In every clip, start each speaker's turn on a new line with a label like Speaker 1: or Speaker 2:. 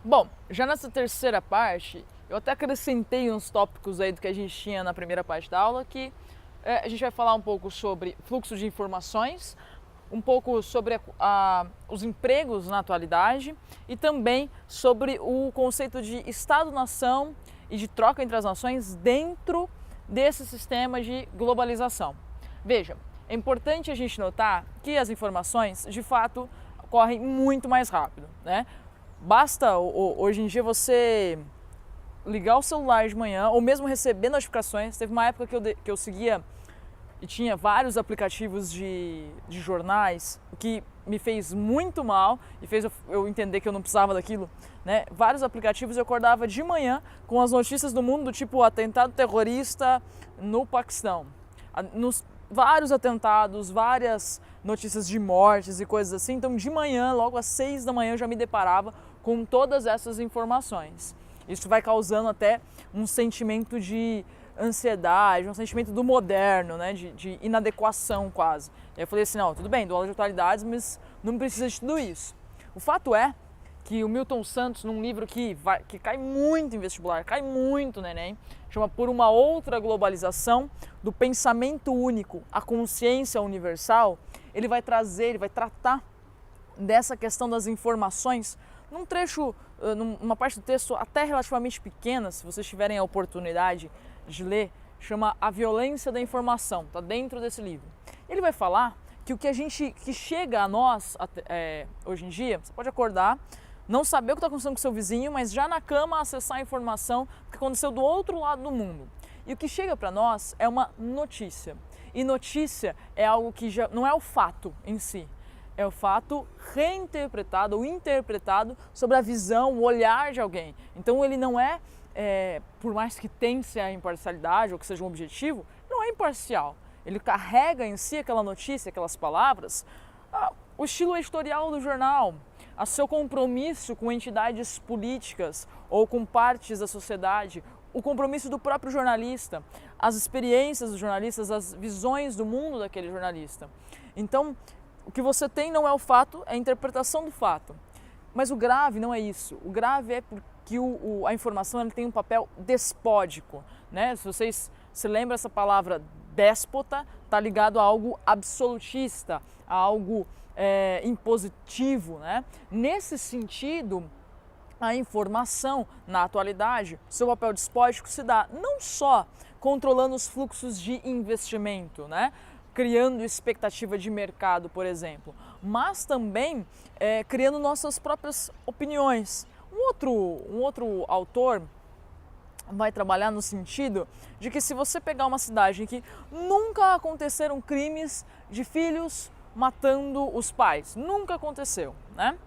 Speaker 1: Bom, já nessa terceira parte, eu até acrescentei uns tópicos aí do que a gente tinha na primeira parte da aula, que a gente vai falar um pouco sobre fluxo de informações, um pouco sobre os empregos na atualidade e também sobre o conceito de Estado-nação e de troca entre as nações dentro desse sistema de globalização. Veja, é importante a gente notar que as informações, de fato, correm muito mais rápido, né? Basta hoje em dia você ligar o celular de manhã ou mesmo receber notificações. Teve uma época que eu seguia e tinha vários aplicativos de jornais, o que me fez muito mal e fez eu entender que eu não precisava daquilo, né? Vários aplicativos, eu acordava de manhã com as notícias do mundo, do tipo atentado terrorista no Paquistão. Vários atentados, várias notícias de mortes e coisas assim. Então, de manhã, logo às 6 da manhã, eu já me deparava com todas essas informações. Isso vai causando até um sentimento de ansiedade, um sentimento do moderno, né? de inadequação quase. E aí eu falei assim, não, tudo bem, dou aula de atualidades, mas não precisa de tudo isso. O fato é que o Milton Santos, num livro que cai muito em vestibular, cai muito no Enem, chama Por uma Outra Globalização, do pensamento único à consciência universal, ele vai tratar dessa questão das informações num trecho, numa parte do texto até relativamente pequena, se vocês tiverem a oportunidade de ler, chama A Violência da Informação, está dentro desse livro. Ele vai falar que o que chega a nós hoje em dia, você pode acordar, não saber o que está acontecendo com o seu vizinho, mas já na cama acessar a informação que aconteceu do outro lado do mundo. E o que chega para nós é uma notícia. E notícia é algo que já não é o fato em si, é o fato reinterpretado ou interpretado sobre a visão, o olhar de alguém. Então ele não por mais que tenha a imparcialidade ou que seja um objetivo, não é imparcial. Ele carrega em si aquela notícia, aquelas palavras, o estilo editorial do jornal, a seu compromisso com entidades políticas ou com partes da sociedade, o compromisso do próprio jornalista, as experiências dos jornalistas, as visões do mundo daquele jornalista. Então, o que você tem não é o fato, é a interpretação do fato. Mas o grave não é isso. O grave é porque a informação tem um papel despódico, né? Se vocês se lembram, essa palavra déspota está ligado a algo absolutista, a algo impositivo, né? Nesse sentido, a informação, na atualidade, seu papel despódico se dá não só controlando os fluxos de investimento, né? Criando expectativa de mercado, por exemplo, mas também criando nossas próprias opiniões. Um outro autor vai trabalhar no sentido de que se você pegar uma cidade em que nunca aconteceram crimes de filhos matando os pais, nunca aconteceu, né?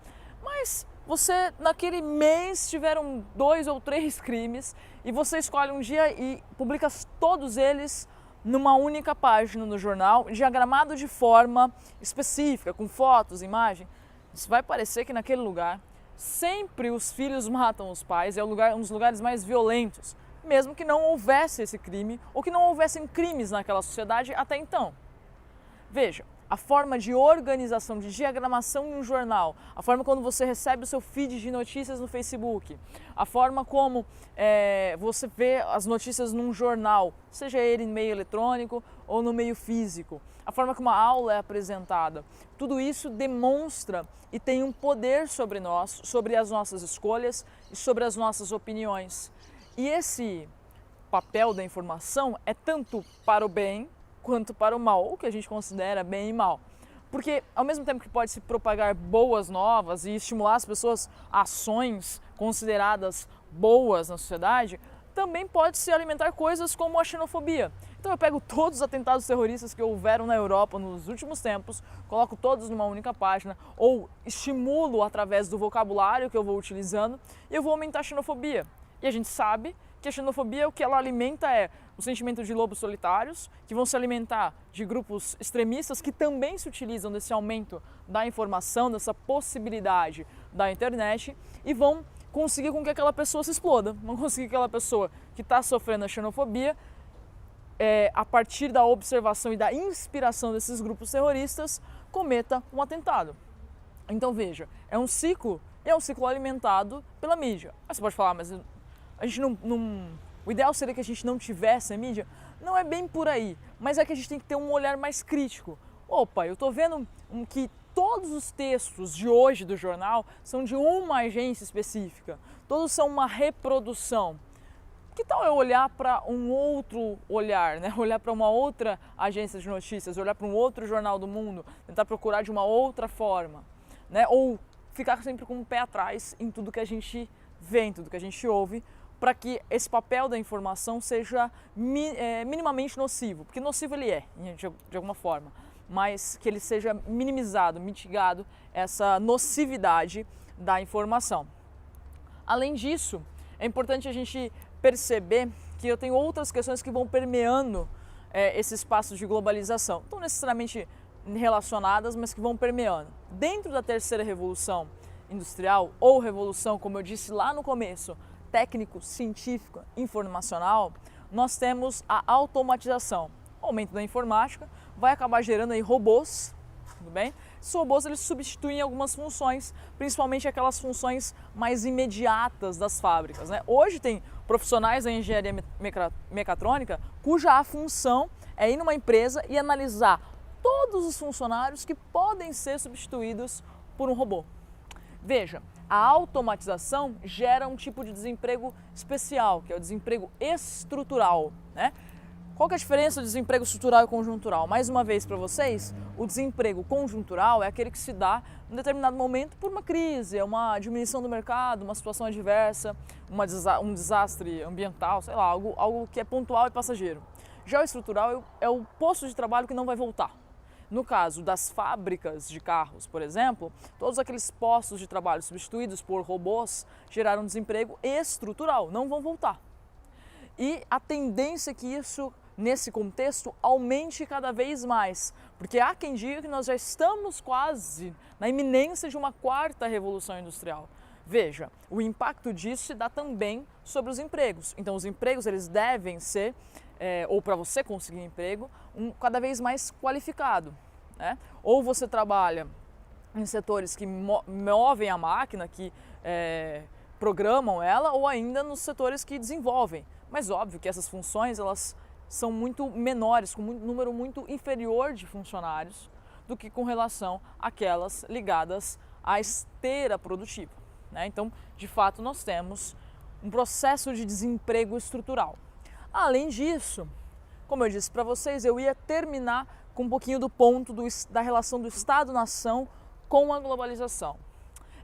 Speaker 1: Mas você, naquele mês, tiveram 2 ou 3 crimes e você escolhe um dia e publica todos eles numa única página no jornal, diagramado de forma específica, com fotos, imagem. Isso vai parecer que naquele lugar sempre os filhos matam os pais, é um dos lugares mais violentos, mesmo que não houvesse esse crime ou que não houvessem crimes naquela sociedade até então. Veja, a forma de organização, de diagramação em um jornal, a forma quando você recebe o seu feed de notícias no Facebook, a forma como você vê as notícias num jornal, seja ele no meio eletrônico ou no meio físico, a forma como a aula é apresentada, tudo isso demonstra e tem um poder sobre nós, sobre as nossas escolhas e sobre as nossas opiniões. E esse papel da informação é tanto para o bem quanto para o mal, o que a gente considera bem e mal. Porque ao mesmo tempo que pode se propagar boas novas e estimular as pessoas a ações consideradas boas na sociedade, também pode se alimentar coisas como a xenofobia. Então eu pego todos os atentados terroristas que houveram na Europa nos últimos tempos, coloco todos numa única página, ou estimulo através do vocabulário que eu vou utilizando, e eu vou aumentar a xenofobia. E a gente sabe que a xenofobia, o que ela alimenta é o sentimento de lobos solitários, que vão se alimentar de grupos extremistas que também se utilizam desse aumento da informação, dessa possibilidade da internet, e vão conseguir com que aquela pessoa se exploda, vão conseguir que aquela pessoa que está sofrendo a xenofobia, a partir da observação e da inspiração desses grupos terroristas, cometa um atentado. Então veja, é um ciclo e é um ciclo alimentado pela mídia. Aí você pode falar, mas a gente o ideal seria que a gente não tivesse a mídia? Não é bem por aí, mas é que a gente tem que ter um olhar mais crítico. Opa, eu estou vendo que todos os textos de hoje do jornal são de uma agência específica, todos são uma reprodução. Que tal eu olhar para um outro olhar, né? Olhar para uma outra agência de notícias, olhar para um outro jornal do mundo, tentar procurar de uma outra forma, né? Ou ficar sempre com o pé atrás em tudo que a gente vê, em tudo que a gente ouve, para que esse papel da informação seja minimamente nocivo, porque nocivo ele é, de alguma forma, mas que ele seja minimizado, mitigado essa nocividade da informação. Além disso, é importante a gente perceber que eu tenho outras questões que vão permeando esse espaço de globalização, não necessariamente relacionadas, mas que vão permeando. Dentro da terceira revolução industrial, ou revolução, como eu disse lá no começo, técnico-científica, informacional, nós temos a automatização. O aumento da informática vai acabar gerando aí robôs, tudo bem? Esses robôs eles substituem algumas funções, principalmente aquelas funções mais imediatas das fábricas, né? Hoje tem profissionais da engenharia mecatrônica cuja função é ir numa empresa e analisar todos os funcionários que podem ser substituídos por um robô. Veja, a automatização gera um tipo de desemprego especial, que é o desemprego estrutural, né? Qual que é a diferença do desemprego estrutural e conjuntural? Mais uma vez para vocês, o desemprego conjuntural é aquele que se dá em determinado momento por uma crise, é uma diminuição do mercado, uma situação adversa, um desastre ambiental, sei lá, algo que é pontual e passageiro. Já o estrutural é o posto de trabalho que não vai voltar. No caso das fábricas de carros, por exemplo, todos aqueles postos de trabalho substituídos por robôs geraram desemprego estrutural, não vão voltar. E a tendência é que isso, nesse contexto, aumente cada vez mais, porque há quem diga que nós já estamos quase na iminência de uma quarta revolução industrial. Veja, o impacto disso se dá também sobre os empregos. Então, os empregos eles devem ser, ou para você conseguir um emprego, cada vez mais qualificado, né? Ou você trabalha em setores que movem a máquina, que programam ela, ou ainda nos setores que desenvolvem. Mas óbvio que essas funções elas são muito menores, com um número muito inferior de funcionários do que com relação àquelas ligadas à esteira produtiva, né? Então, de fato, nós temos um processo de desemprego estrutural. Além disso, como eu disse para vocês, eu ia terminar com um pouquinho do ponto da relação do Estado-nação com a globalização.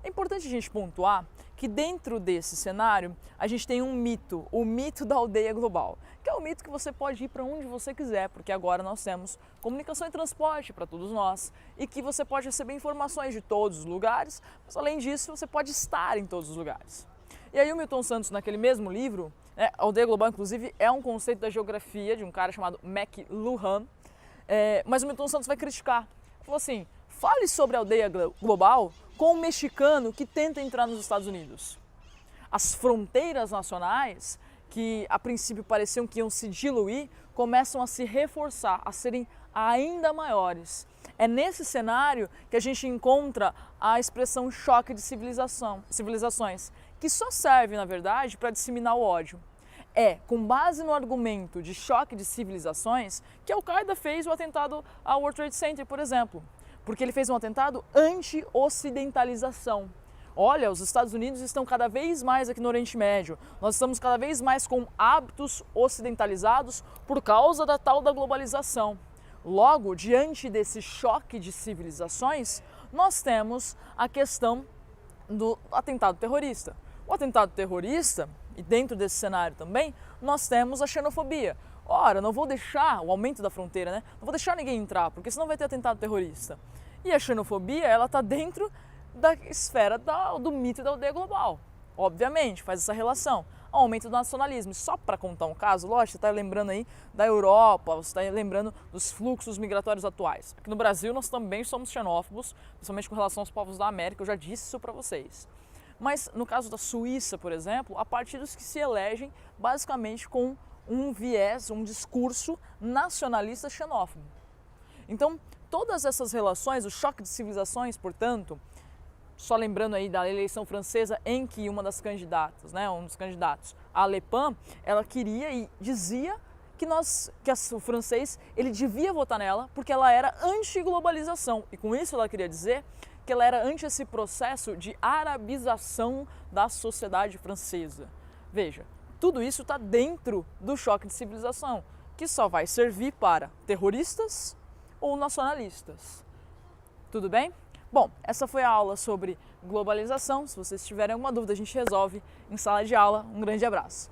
Speaker 1: É importante a gente pontuar que dentro desse cenário a gente tem um mito, o mito da aldeia global, que é o mito que você pode ir para onde você quiser, porque agora nós temos comunicação e transporte para todos nós e que você pode receber informações de todos os lugares, mas além disso você pode estar em todos os lugares. E aí o Milton Santos, naquele mesmo livro, a aldeia global inclusive é um conceito da geografia de um cara chamado McLuhan, mas o Milton Santos vai criticar. Ele falou assim, fale sobre a aldeia global com um mexicano que tenta entrar nos Estados Unidos. As fronteiras nacionais, que a princípio pareciam que iam se diluir, começam a se reforçar, a serem ainda maiores. É nesse cenário que a gente encontra a expressão choque de civilizações, que só serve, na verdade, para disseminar o ódio. É com base no argumento de choque de civilizações que a Al-Qaeda fez o atentado ao World Trade Center, por exemplo. Porque ele fez um atentado anti-ocidentalização. Olha, os Estados Unidos estão cada vez mais aqui no Oriente Médio, nós estamos cada vez mais com hábitos ocidentalizados por causa da tal da globalização. Logo, diante desse choque de civilizações, nós temos a questão do atentado terrorista. O atentado terrorista, e dentro desse cenário também, nós temos a xenofobia. Ora, não vou deixar o aumento da fronteira, né? Não vou deixar ninguém entrar, porque senão vai ter atentado terrorista. E a xenofobia, ela está dentro da esfera do mito da aldeia global. Obviamente, faz essa relação. Ao aumento do nacionalismo. Só para contar um caso, lógico, você está lembrando aí da Europa, você está lembrando dos fluxos migratórios atuais. Aqui no Brasil nós também somos xenófobos, principalmente com relação aos povos da América, eu já disse isso para vocês. Mas no caso da Suíça, por exemplo, há partidos que se elegem basicamente com um viés, um discurso nacionalista xenófobo. Então, todas essas relações, o choque de civilizações, portanto, só lembrando aí da eleição francesa em que uma das candidatas, né, um dos candidatos, a Le Pen, ela queria e dizia que o francês ele devia votar nela porque ela era anti-globalização. E com isso ela queria dizer que ela era anti esse processo de arabização da sociedade francesa. Veja, tudo isso está dentro do choque de civilização, que só vai servir para terroristas ou nacionalistas. Tudo bem? Bom, essa foi a aula sobre globalização. Se vocês tiverem alguma dúvida, a gente resolve em sala de aula. Um grande abraço.